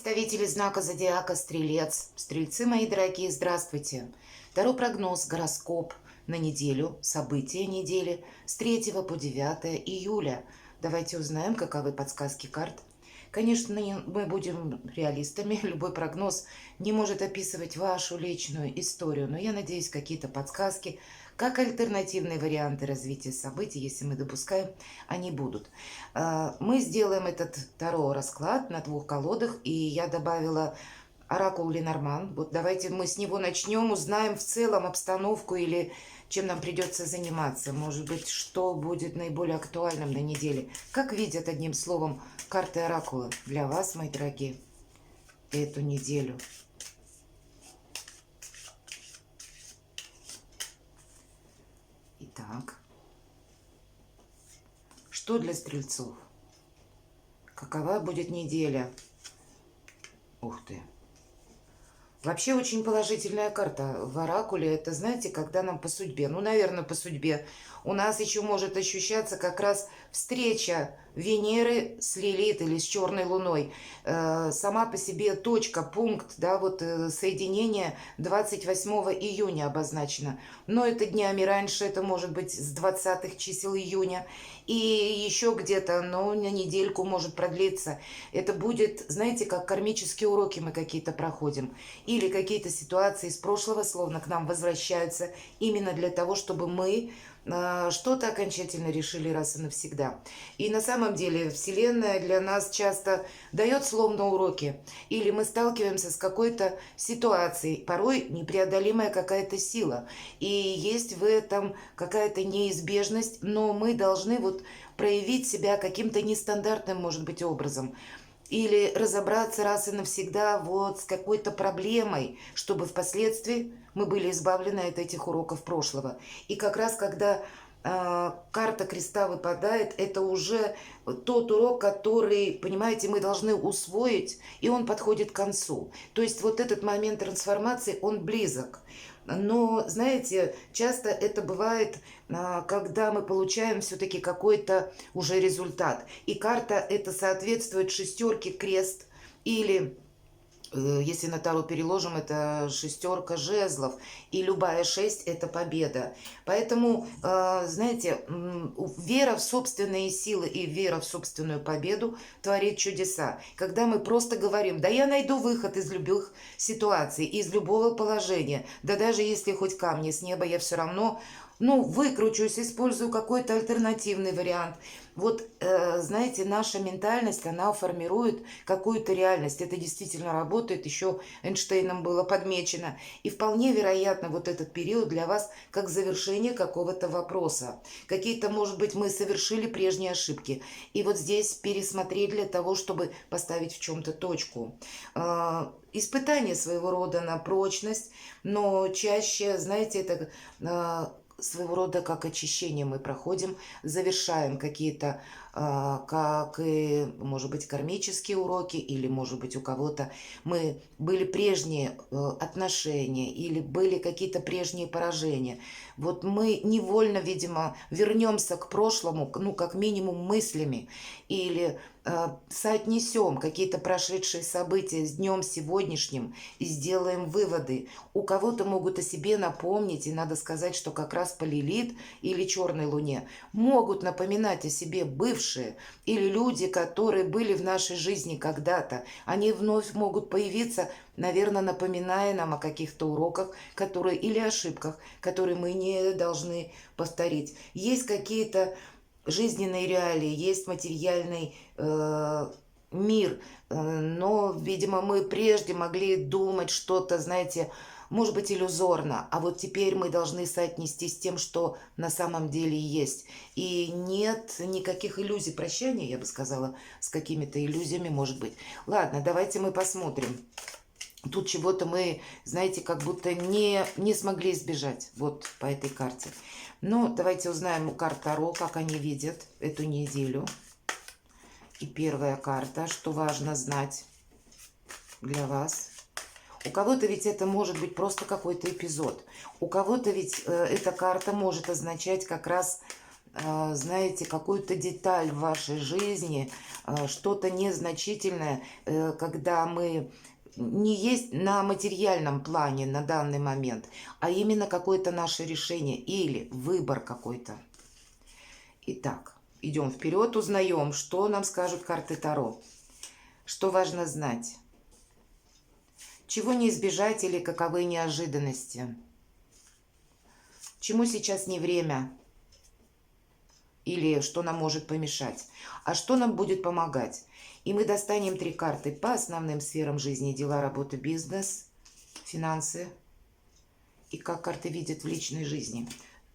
Представители знака зодиака Стрелец. Стрельцы, мои дорогие, здравствуйте. Таро прогноз, гороскоп на неделю, события недели с 3 по 9 июля. Давайте узнаем, каковы подсказки карт. Конечно, мы будем реалистами. Любой прогноз не может описывать вашу личную историю, но я надеюсь, какие-то подсказки, как альтернативные варианты развития событий, если мы допускаем, они будут. Мы сделаем этот Таро-расклад на 2 колодах, и я добавила оракул Ленорман. Вот давайте мы с него начнем, узнаем в целом обстановку или чем нам придется заниматься. Может быть, что будет наиболее актуальным на неделе. Как видят, одним словом, карты оракула для вас, мои дорогие, эту неделю. Итак, что для стрельцов? Какова будет неделя? Ух ты! Вообще очень положительная карта в оракуле. Это, знаете, когда нам по судьбе, ну, наверное, по судьбе, у нас еще может ощущаться как раз встреча Венеры с Лилит или с Черной Луной. Сама по себе точка, пункт, да, вот соединение 28 июня обозначено. Но это днями раньше, это может быть с 20-х чисел июня. И еще где-то, ну, на недельку может продлиться. Это будет, знаете, как кармические уроки мы какие-то проходим. Или какие-то ситуации из прошлого словно к нам возвращаются именно для того, чтобы мы что-то окончательно решили раз и навсегда. И на самом деле Вселенная для нас часто дает словно уроки. Или мы сталкиваемся с какой-то ситуацией, порой непреодолимая какая-то сила. И есть в этом какая-то неизбежность, но мы должны вот проявить себя каким-то нестандартным, может быть, образом. Или разобраться раз и навсегда вот с какой-то проблемой, чтобы впоследствии мы были избавлены от этих уроков прошлого. И как раз когда карта креста выпадает, это уже тот урок, который, понимаете, мы должны усвоить, и он подходит к концу. То есть вот этот момент трансформации, он близок. Но, знаете, часто это бывает, когда мы получаем все-таки какой-то уже результат. И карта это соответствует шестерке крест или... Если на Таро переложим, это шестерка жезлов. И любая 6 это победа. Поэтому, знаете, вера в собственные силы и вера в собственную победу творит чудеса. Когда мы просто говорим, да я найду выход из любых ситуаций, из любого положения. Да даже если хоть камни с неба, я все равно... Ну, выкручусь, использую какой-то альтернативный вариант. Вот, знаете, наша ментальность, она формирует какую-то реальность. Это действительно работает, еще Эйнштейном было подмечено. И вполне вероятно, вот этот период для вас как завершение какого-то вопроса. Какие-то, может быть, мы совершили прежние ошибки. И вот здесь пересмотреть для того, чтобы поставить в чем-то точку. Испытание своего рода на прочность, но чаще, знаете, это... своего рода как очищение мы проходим, завершаем какие-то, как и, может быть, кармические уроки, или, может быть, у кого-то мы были прежние отношения, или были какие-то прежние поражения. Вот мы невольно, видимо, вернемся к прошлому, ну, как минимум мыслями, или соотнесем какие-то прошедшие события с днем сегодняшним и сделаем выводы. У кого-то могут о себе напомнить, и надо сказать, что как раз по Лилит или Черной Луне могут напоминать о себе бывшие или люди, которые были в нашей жизни когда-то. Они вновь могут появиться, наверное, напоминая нам о каких-то уроках, которые или ошибках, которые мы не должны повторить. Есть какие-то жизненные реалии, есть материальный мир, но, видимо, мы прежде могли думать что-то, знаете, может быть, иллюзорно, а вот теперь мы должны соотнести с тем, что на самом деле есть. И нет никаких иллюзий прощания, я бы сказала, с какими-то иллюзиями, может быть. Ладно, давайте мы посмотрим. Тут чего-то мы, знаете, как будто не смогли избежать вот по этой карте. Ну, давайте узнаем у карт Таро, как они видят эту неделю. И первая карта, что важно знать для вас. У кого-то ведь это может быть просто какой-то эпизод. У кого-то ведь эта карта может означать как раз знаете, какую-то деталь в вашей жизни, что-то незначительное, когда мы не есть на материальном плане на данный момент, а именно какое-то наше решение или выбор какой-то. Итак, идем вперед, узнаем, что нам скажут карты Таро. Что важно знать? Чего не избежать или каковы неожиданности? Чему сейчас не время? Или что нам может помешать? А что нам будет помогать? И мы достанем 3 карты по основным сферам жизни: дела, работа, бизнес, финансы. И как карты видят в личной жизни.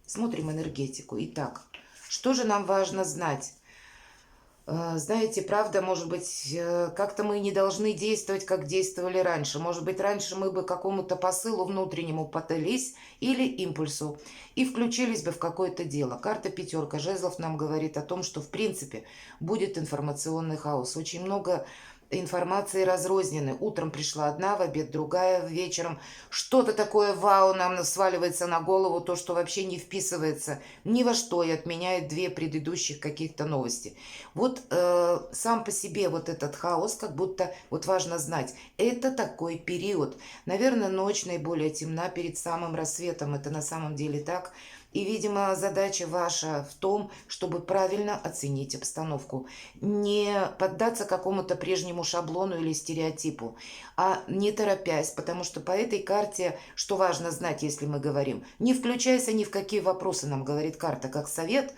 Смотрим энергетику. Итак, что же нам важно знать? Знаете, правда, может быть, как-то мы не должны действовать, как действовали раньше. Может быть, раньше мы бы какому-то посылу внутреннему поддались или импульсу и включились бы в какое-то дело. Карта пятерка жезлов нам говорит о том, что в принципе будет информационный хаос. Очень много информации разрознены. Утром пришла одна, в обед другая, вечером что-то такое вау нам сваливается на голову, то, что вообще не вписывается ни во что и отменяет 2 предыдущих каких-то новости. Вот сам по себе вот этот хаос, как будто, вот важно знать, это такой период. Наверное, ночь наиболее темна перед самым рассветом, это на самом деле так. И, видимо, задача ваша в том, чтобы правильно оценить обстановку. Не поддаться какому-то прежнему шаблону или стереотипу, а не торопясь, потому что по этой карте, что важно знать, если мы говорим, не включайся ни в какие вопросы, нам говорит карта, как совет.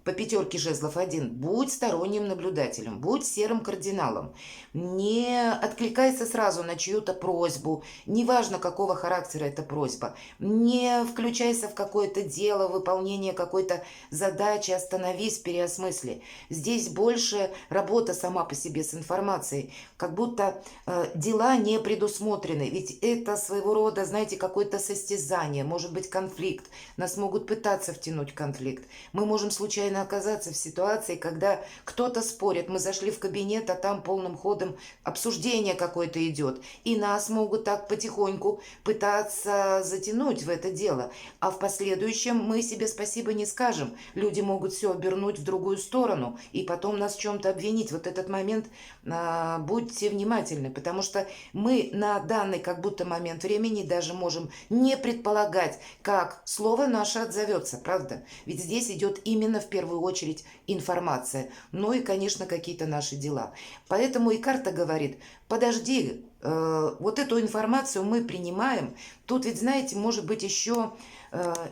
По пятерке жезлов 1. Будь сторонним наблюдателем, будь серым кардиналом. Не откликайся сразу на чью-то просьбу, неважно какого характера эта просьба. Не включайся в какое-то дело, выполнение какой-то задачи, остановись, переосмысли. Здесь больше работа сама по себе с информацией, как будто дела не предусмотрены. Ведь это своего рода, знаете, какое-то состязание, может быть конфликт. Нас могут пытаться втянуть в конфликт. Мы можем случайно оказаться в ситуации, когда кто-то спорит, мы зашли в кабинет, а там полным ходом обсуждение какое-то идет, и нас могут так потихоньку пытаться затянуть в это дело, а в последующем мы себе спасибо не скажем, люди могут все обернуть в другую сторону и потом нас в чем-то обвинить. Вот этот момент будьте внимательны, потому что мы на данный как будто момент времени даже можем не предполагать, как слово наше отзовется, правда? Ведь здесь идет именно в первую очередь информация, ну и, конечно, какие-то наши дела. Поэтому и карта говорит, подожди, вот эту информацию мы принимаем. Тут ведь, знаете, может быть еще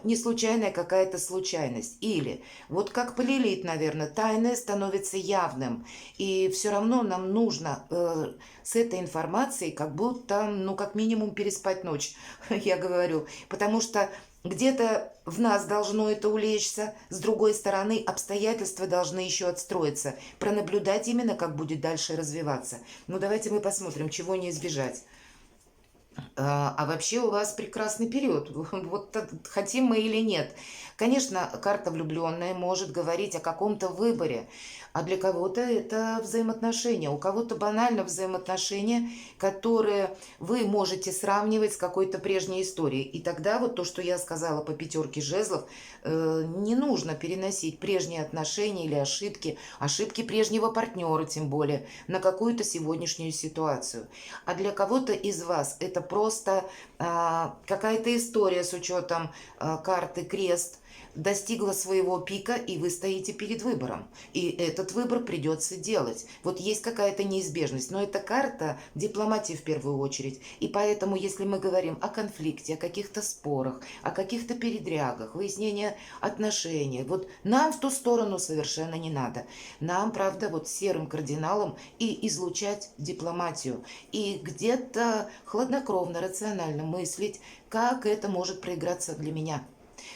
не случайная какая-то случайность. Или, вот как Полилит, наверное, тайное становится явным. И все равно нам нужно с этой информацией как будто, ну, как минимум переспать ночь, я говорю. Потому что где-то в нас должно это улечься, с другой стороны обстоятельства должны еще отстроиться, пронаблюдать именно, как будет дальше развиваться. Ну давайте мы посмотрим, чего не избежать. А вообще у вас прекрасный период, вот хотим мы или нет. Конечно, карта влюбленная может говорить о каком-то выборе, а для кого-то это взаимоотношения, у кого-то банально взаимоотношения, которые вы можете сравнивать с какой-то прежней историей. И тогда вот то, что я сказала по пятерке жезлов, не нужно переносить прежние отношения или ошибки прежнего партнера, тем более, на какую-то сегодняшнюю ситуацию. А для кого-то из вас это просто какая-то история с учетом карты крест, достигла своего пика, и вы стоите перед выбором. И этот выбор придется делать. Вот есть какая-то неизбежность, но это карта дипломатии в первую очередь. И поэтому, если мы говорим о конфликте, о каких-то спорах, о каких-то передрягах, выяснении отношений, вот нам в ту сторону совершенно не надо. Нам, правда, вот серым кардиналом и излучать дипломатию. И где-то хладнокровно, рационально мыслить, как это может проиграться для меня.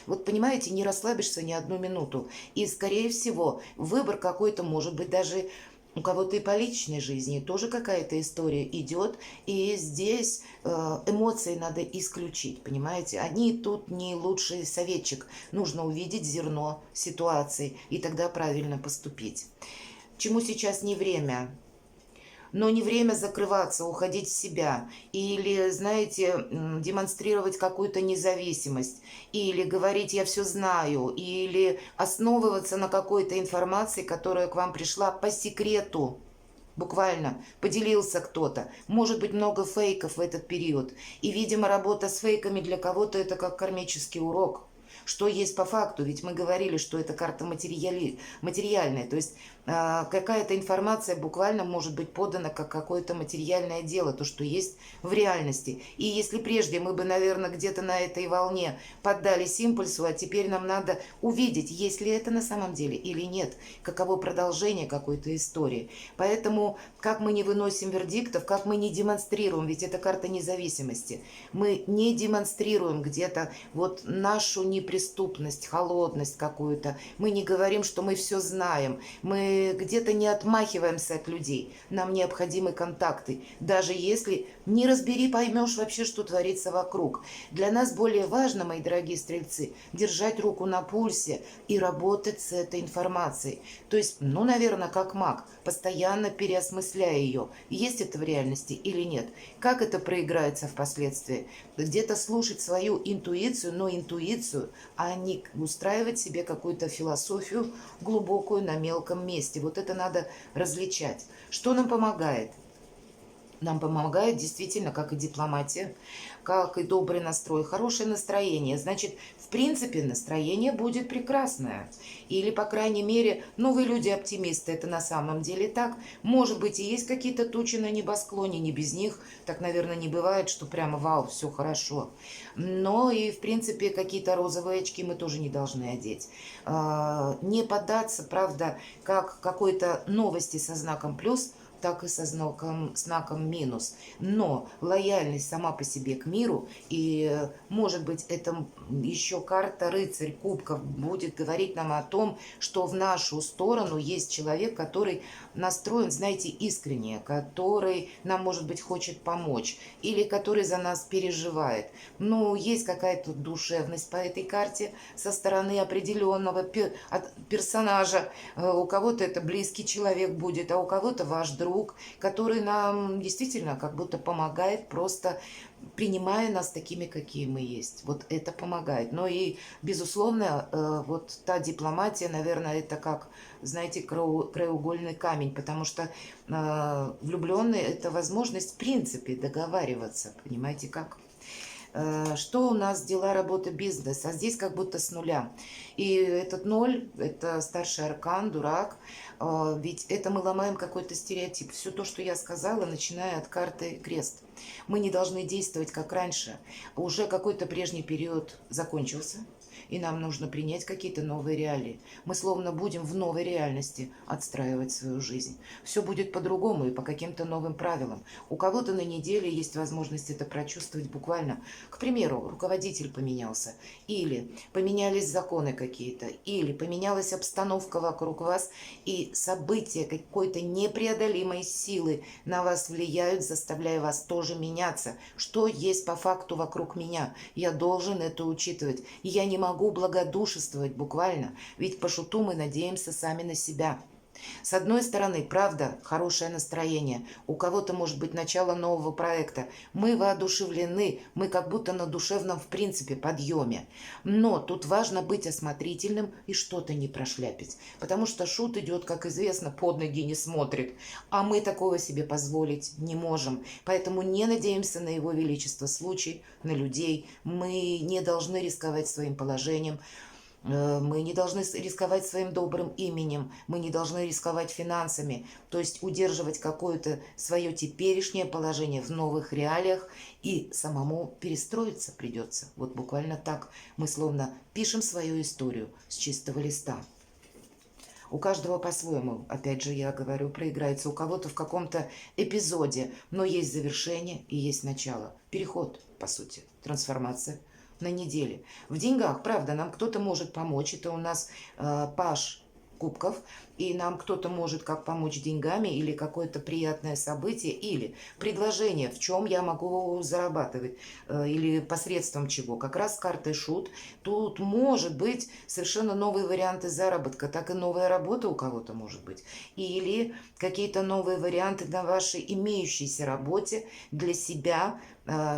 Вот понимаете, не расслабишься ни одну минуту. И, скорее всего, выбор какой-то, может быть, даже у кого-то и по личной жизни тоже какая-то история идет. И здесь эмоции надо исключить, понимаете? Они тут не лучший советчик. Нужно увидеть зерно ситуации и тогда правильно поступить. Чему сейчас не время? но не время закрываться, уходить в себя, или, знаете, демонстрировать какую-то независимость, или говорить «я все знаю», или основываться на какой-то информации, которая к вам пришла по секрету. Буквально поделился кто-то. Может быть много фейков в этот период. И, видимо, работа с фейками для кого-то это как кармический урок. Что есть по факту, ведь мы говорили, что это карта материальная, то есть какая-то информация буквально может быть подана как какое-то материальное дело, то, что есть в реальности. И если прежде мы бы, наверное, где-то на этой волне поддались импульсу, а теперь нам надо увидеть, есть ли это на самом деле или нет, каково продолжение какой-то истории. Поэтому, как мы не выносим вердиктов, как мы не демонстрируем, ведь это карта независимости, мы не демонстрируем где-то вот нашу неприступность, холодность какую-то, мы не говорим, что мы все знаем, мы где-то не отмахиваемся от людей. Нам необходимы контакты. Даже если не разбери, поймешь вообще, что творится вокруг. Для нас более важно, мои дорогие стрельцы, держать руку на пульсе и работать с этой информацией. То есть, ну, наверное, как маг, постоянно переосмысляя ее. Есть это в реальности или нет? Как это проиграется впоследствии? Где-то слушать свою интуицию, но интуицию, а не устраивать себе какую-то философию глубокую на мелком месте. Вот это надо различать. Что нам помогает? Нам помогает действительно, как и дипломатия, как и добрый настрой, хорошее настроение. Значит, в принципе, настроение будет прекрасное. Или, по крайней мере, ну, вы люди-оптимисты, это на самом деле так. Может быть, и есть какие-то тучи на небосклоне, не без них. Так, наверное, не бывает, что прямо вау, все хорошо. Но и, в принципе, какие-то розовые очки мы тоже не должны одеть. Не поддаться, правда, как какой-то новости со знаком плюс, так и со знаком минус. Но лояльность сама по себе к миру, и, может быть, это еще карта рыцарь кубков будет говорить нам о том, что в нашу сторону есть человек, который настроен, знаете, искренне, который нам, может быть, хочет помочь, или который за нас переживает. Ну, есть какая-то душевность по этой карте со стороны определенного персонажа. У кого-то это близкий человек будет, а у кого-то ваш друг, который нам действительно как будто помогает, просто принимая нас такими, какие мы есть. Вот это помогает. Но и, безусловно, вот та дипломатия, наверное, это как, знаете, краеугольный камень, потому что влюбленные – это возможность, в принципе, договариваться. Понимаете, как? Что у нас дела, работа, бизнес, а здесь как будто с нуля. И этот ноль, это старший аркан, дурак, ведь это мы ломаем какой-то стереотип. Все то, что я сказала, начиная от карты крест. Мы не должны действовать как раньше. Уже какой-то прежний период закончился, и нам нужно принять какие-то новые реалии. Мы словно будем в новой реальности отстраивать свою жизнь. Все будет по-другому и по каким-то новым правилам. У кого-то на неделе есть возможность это прочувствовать буквально. К примеру, руководитель поменялся, или поменялись законы какие-то, или поменялась обстановка вокруг вас, и события какой-то непреодолимой силы на вас влияют, заставляя вас тоже меняться. Что есть по факту вокруг меня? Я должен это учитывать. Я не могу благодушествовать буквально, ведь по шуту мы надеемся сами на себя. С одной стороны, правда, хорошее настроение. У кого-то может быть начало нового проекта. Мы воодушевлены, мы как будто на душевном, в принципе, подъеме. Но тут важно быть осмотрительным и что-то не прошляпить. Потому что шут идет, как известно, под ноги не смотрит. А мы такого себе позволить не можем. Поэтому не надеемся на его величество случай, на людей. Мы не должны рисковать своим положением. Мы не должны рисковать своим добрым именем, мы не должны рисковать финансами, то есть удерживать какое-то свое теперешнее положение в новых реалиях, и самому перестроиться придется. Вот буквально так мы словно пишем свою историю с чистого листа. У каждого по-своему, опять же, я говорю, проиграется. У кого-то в каком-то эпизоде, но есть завершение и есть начало. Переход, по сути, трансформация на неделе. В деньгах, правда, нам кто-то может помочь. Это у нас паж кубков, и нам кто-то может как помочь деньгами, или какое-то приятное событие, или предложение, в чем я могу зарабатывать, или посредством чего. Как раз с картой шут тут может быть совершенно новые варианты заработка, так и новая работа у кого-то может быть, или какие-то новые варианты на вашей имеющейся работе для себя,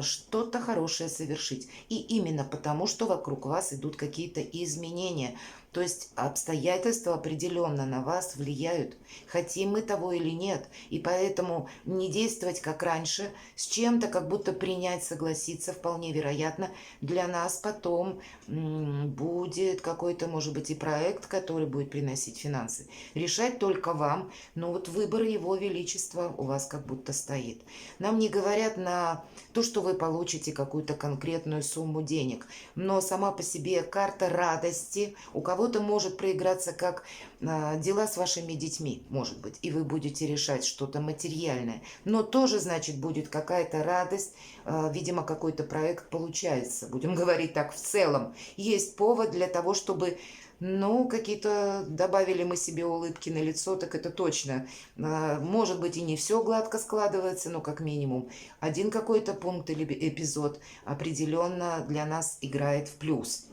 что-то хорошее совершить. И именно потому, что вокруг вас идут какие-то изменения. То есть обстоятельства определенно на вас влияют, хотим мы того или нет. И поэтому не действовать как раньше, с чем-то как будто принять, согласиться, вполне вероятно, для нас потом будет какой-то, может быть, и проект, который будет приносить финансы. Решать только вам, но вот выбор его величества у вас как будто стоит. Нам не говорят на то, что вы получите какую-то конкретную сумму денег, но сама по себе карта радости у кого-то может проиграться как дела с вашими детьми, может быть, и вы будете решать что-то материальное, но тоже, значит, будет какая-то радость, видимо, какой-то проект получается, будем говорить так, в целом. Есть повод для того, чтобы, ну, какие-то добавили мы себе улыбки на лицо, так это точно. Может быть, и не все гладко складывается, но как минимум один какой-то пункт или эпизод определенно для нас играет в плюс.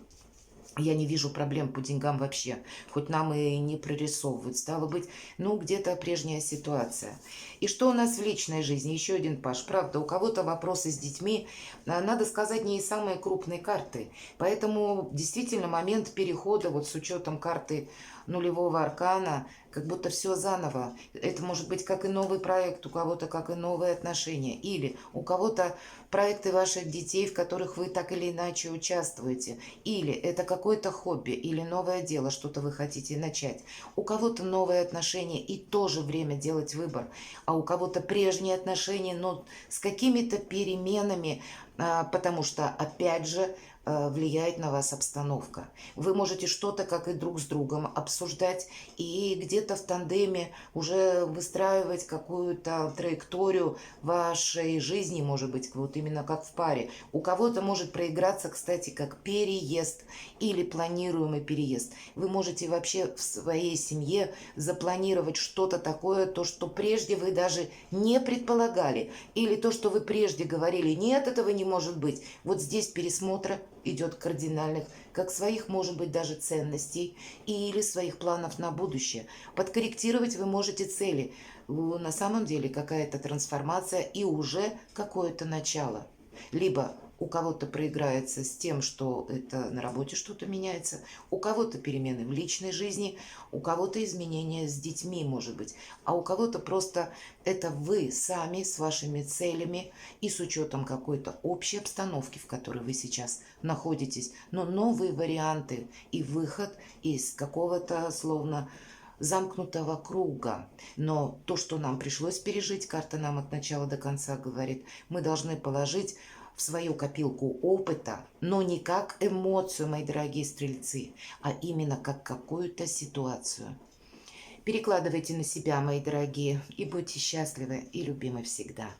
Я не вижу проблем по деньгам вообще, хоть нам и не прорисовывают. Стало быть, ну, где-то прежняя ситуация. И что у нас в личной жизни? Еще один паш. Правда, у кого-то вопросы с детьми, надо сказать, не из самой крупной карты. Поэтому действительно момент перехода, вот с учетом карты нулевого аркана, как будто все заново. Это может быть как и новый проект, у кого-то как и новые отношения. Или у кого-то проекты ваших детей, в которых вы так или иначе участвуете. Или это какое-то хобби, или новое дело, что-то вы хотите начать. У кого-то новые отношения и тоже время делать выбор. А у кого-то прежние отношения, но с какими-то переменами, потому что, опять же, влияет на вас обстановка. Вы можете что-то, как и друг с другом, обсуждать и где-то в тандеме уже выстраивать какую-то траекторию вашей жизни, может быть, вот именно как в паре. У кого-то может проиграться, кстати, как переезд или планируемый переезд. Вы можете вообще в своей семье запланировать что-то такое, то, что прежде вы даже не предполагали, или то, что вы прежде говорили, нет, этого не может быть. Вот здесь пересмотра идет кардинальных, как своих, может быть, даже ценностей или своих планов на будущее. Подкорректировать вы можете цели. На самом деле какая-то трансформация и уже какое-то начало. Либо у кого-то проиграется с тем, что это на работе что-то меняется, у кого-то перемены в личной жизни, у кого-то изменения с детьми, может быть, а у кого-то просто это вы сами с вашими целями и с учетом какой-то общей обстановки, в которой вы сейчас находитесь, но новые варианты и выход из какого-то словно замкнутого круга. Но то, что нам пришлось пережить, карта нам от начала до конца говорит, мы должны положить в свою копилку опыта, но не как эмоцию, мои дорогие стрельцы, а именно как какую-то ситуацию. Перекладывайте на себя, мои дорогие, и будьте счастливы и любимы всегда.